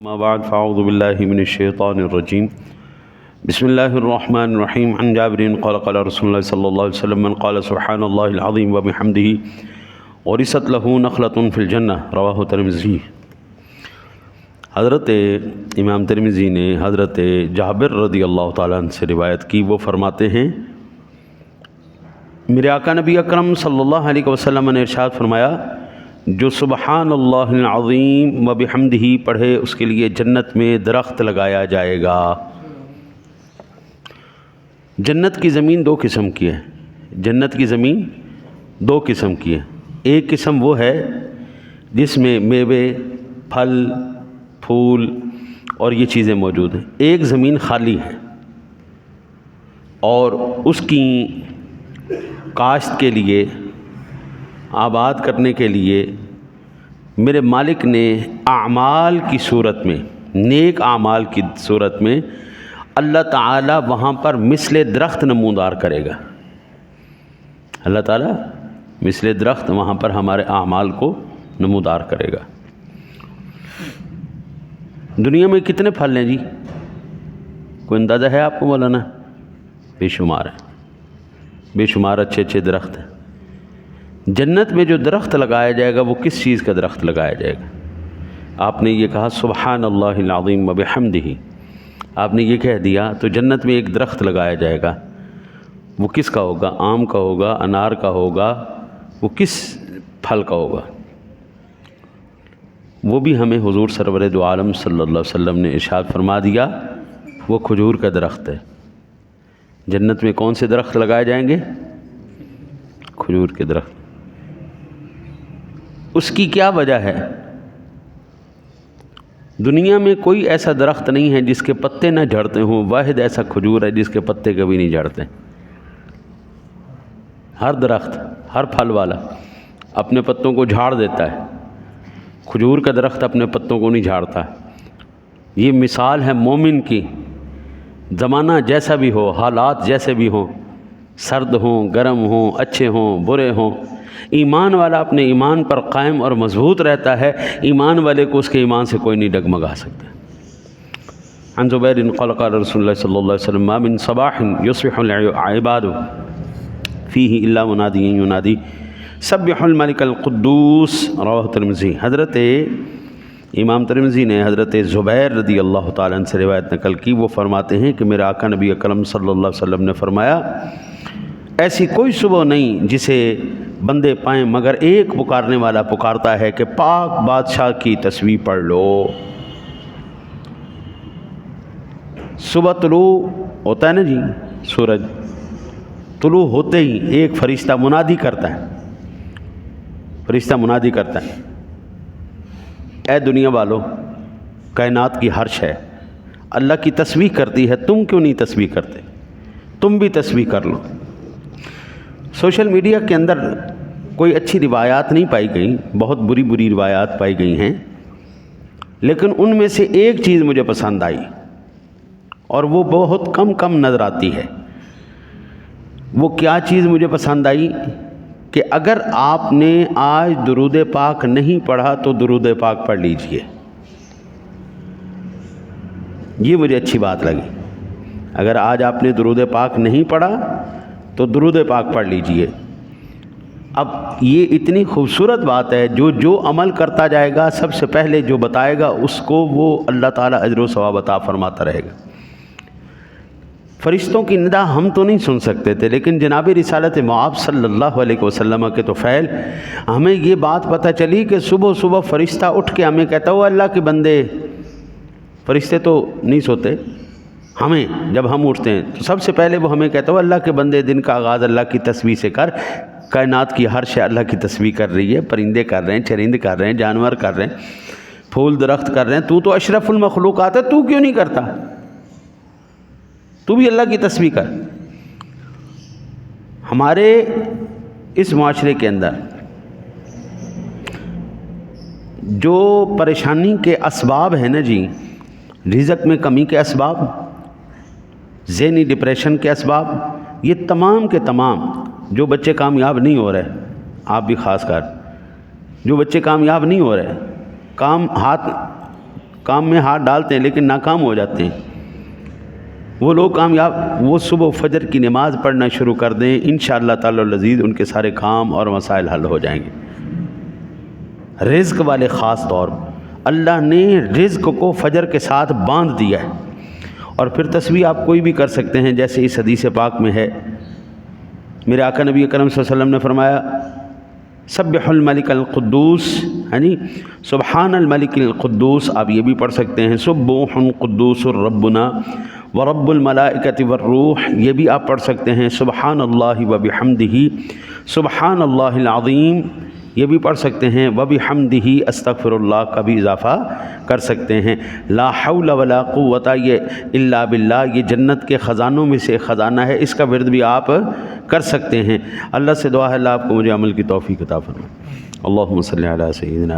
ما بعد فاعوذ باللہ من الشیطان الرجیم بسم اللہ الرحمن الرحیم عن جابر قال قال رسول اللہ صلی اللہ علیہ وسلم من قال سبحان اللہ العظیم وبحمدہ ورثت له نخلۃ فی الجنہ رواہ ترمذی۔ حضرت امام ترمذی نے حضرت جابر رضی اللہ تعالیٰ عنہ سے روایت کی۔ وہ فرماتے ہیں میرے آقا نبی اکرم صلی اللہ علیہ وسلم نے ارشاد فرمایا، جو سبحان اللہ العظیم و بحمدہ پڑھے اس کے لیے جنت میں درخت لگایا جائے گا۔ جنت کی زمین دو قسم کی ہے، جنت کی زمین دو قسم کی ہے۔ ایک قسم وہ ہے جس میں میوے، پھل، پھول اور یہ چیزیں موجود ہیں۔ ایک زمین خالی ہے اور اس کی کاشت کے لیے، آباد کرنے کے لیے میرے مالک نے اعمال کی صورت میں، نیک اعمال کی صورت میں اللہ تعالیٰ وہاں پر مثل درخت نمودار کرے گا۔ اللہ تعالیٰ مثل درخت وہاں پر ہمارے اعمال کو نمودار کرے گا۔ دنیا میں کتنے پھل ہیں جی؟ کوئی اندازہ ہے آپ کو مولانا؟ بے شمار ہیں، بے شمار اچھے اچھے درخت ہیں۔ جنت میں جو درخت لگایا جائے گا وہ کس چیز کا درخت لگایا جائے گا؟ آپ نے یہ کہا سبحان اللہ العظیم و بحمدہ، آپ نے یہ کہہ دیا تو جنت میں ایک درخت لگایا جائے گا۔ وہ کس کا ہوگا؟ آم کا ہوگا، انار کا ہوگا، وہ کس پھل کا ہوگا؟ وہ بھی ہمیں حضور سرور دو عالم صلی اللہ علیہ وسلم نے ارشاد فرما دیا، وہ کھجور کا درخت ہے۔ جنت میں کون سے درخت لگائے جائیں گے؟ کھجور کے درخت۔ اس کی کیا وجہ ہے؟ دنیا میں کوئی ایسا درخت نہیں ہے جس کے پتے نہ جھڑتے ہوں، واحد ایسا کھجور ہے جس کے پتے کبھی نہیں جھڑتے۔ ہر درخت، ہر پھل والا اپنے پتوں کو جھاڑ دیتا ہے، کھجور کا درخت اپنے پتوں کو نہیں جھاڑتا۔ یہ مثال ہے مومن کی، زمانہ جیسا بھی ہو، حالات جیسے بھی ہوں، سرد ہوں، گرم ہوں، اچھے ہوں، برے ہوں، ایمان والا اپنے ایمان پر قائم اور مضبوط رہتا ہے۔ ایمان والے کو اس کے ایمان سے کوئی نہیں ڈگمگا سکتا۔ عن زبیر قال قال رسول اللہ صلی اللہ علیہ وسلم ما من صباح یصبح العباد فیہ الا منادی ینادی سبح الملک القدوس رواہ ترمذی۔ حضرت امام ترمذی نے حضرت زبیر رضی اللہ تعالیٰ عنہ سے روایت نقل کی۔ وہ فرماتے ہیں کہ میرے آقا نبی اکرم صلی اللہ علیہ وسلم نے فرمایا، ایسی کوئی صبح نہیں جسے بندے پائیں مگر ایک پکارنے والا پکارتا ہے کہ پاک بادشاہ کی تسبیح پڑھ لو۔ صبح طلوع ہوتا ہے نا جی، سورج طلوع ہوتے ہی ایک فرشتہ منادی کرتا ہے، فرشتہ منادی کرتا ہے، اے دنیا والو، کائنات کی ہر شے اللہ کی تسبیح کرتی ہے، تم کیوں نہیں تسبیح کرتے؟ تم بھی تسبیح کر لو۔ سوشل میڈیا کے اندر کوئی اچھی روایات نہیں پائی گئیں، بہت بری بری روایات پائی گئی ہیں، لیکن ان میں سے ایک چیز مجھے پسند آئی اور وہ بہت کم نظر آتی ہے۔ وہ کیا چیز مجھے پسند آئی کہ اگر آپ نے آج درود پاک نہیں پڑھا تو درود پاک پڑھ لیجئے۔ یہ مجھے اچھی بات لگی۔ اگر آج آپ نے درود پاک نہیں پڑھا تو درود پاک پڑھ لیجئے۔ اب یہ اتنی خوبصورت بات ہے، جو عمل کرتا جائے گا سب سے پہلے جو بتائے گا اس کو وہ اللہ تعالیٰ اجر و ثواب عطا فرماتا رہے گا۔ فرشتوں کی ندا ہم تو نہیں سن سکتے تھے، لیکن جناب رسالت مآب صلی اللہ علیہ وسلم کے تو فعل ہمیں یہ بات پتہ چلی کہ صبح صبح فرشتہ اٹھ کے ہمیں کہتا ہوا اللہ کے بندے، فرشتے تو نہیں سوتے، ہمیں جب ہم اٹھتے ہیں تو سب سے پہلے وہ ہمیں کہتا ہوا اللہ کے بندے دن کا آغاز اللہ کی تسبیح سے کر۔ کائنات کی ہر شے اللہ کی تسبیح کر رہی ہے، پرندے کر رہے ہیں، چرند کر رہے ہیں، جانور کر رہے ہیں، پھول درخت کر رہے ہیں، تو اشرف المخلوقات ہے، تو کیوں نہیں کرتا؟ تو بھی اللہ کی تسبیح کر۔ ہمارے اس معاشرے کے اندر جو پریشانی کے اسباب ہیں نا جی، رزق میں کمی کے اسباب، ذہنی ڈپریشن کے اسباب، یہ تمام کے تمام جو بچے کامیاب نہیں ہو رہے، آپ بھی خاص کر جو بچے کامیاب نہیں ہو رہے، کام میں ہاتھ ڈالتے ہیں لیکن ناکام ہو جاتے ہیں. وہ لوگ کامیاب، وہ صبح فجر کی نماز پڑھنا شروع کر دیں، انشاءاللہ تعالی العزیز ان کے سارے کام اور مسائل حل ہو جائیں گے. رزق والے خاص طور اللہ نے رزق کو فجر کے ساتھ باندھ دیا ہے. اور پھر تسبیح آپ کوئی بھی کر سکتے ہیں، جیسے اس حدیث پاک میں ہے میرے آقا نبی اکرم صلی اللہ علیہ وسلم نے فرمایا سبح الملک القدوس، یعنی سبحان الملک القدوس. آپ یہ بھی پڑھ سکتے ہیں سبوح قدوس ربنا ورب الملائکۃ والروح، یہ بھی آپ پڑھ سکتے ہیں سبحان اللہ وبحمدہ سبحان اللہ العظیم، یہ بھی پڑھ سکتے ہیں وبحمدہ استغفر اللہ کا بھی اضافہ کر سکتے ہیں. لا حول ولا قوت الا باللہ، یہ جنت کے خزانوں میں سے خزانہ ہے، اس کا ورد بھی آپ کر سکتے ہیں. اللہ سے دعا ہے اللہ آپ کو مجھے عمل کی توفیق عطا فرمائے. اللہم صلی علی سیدنا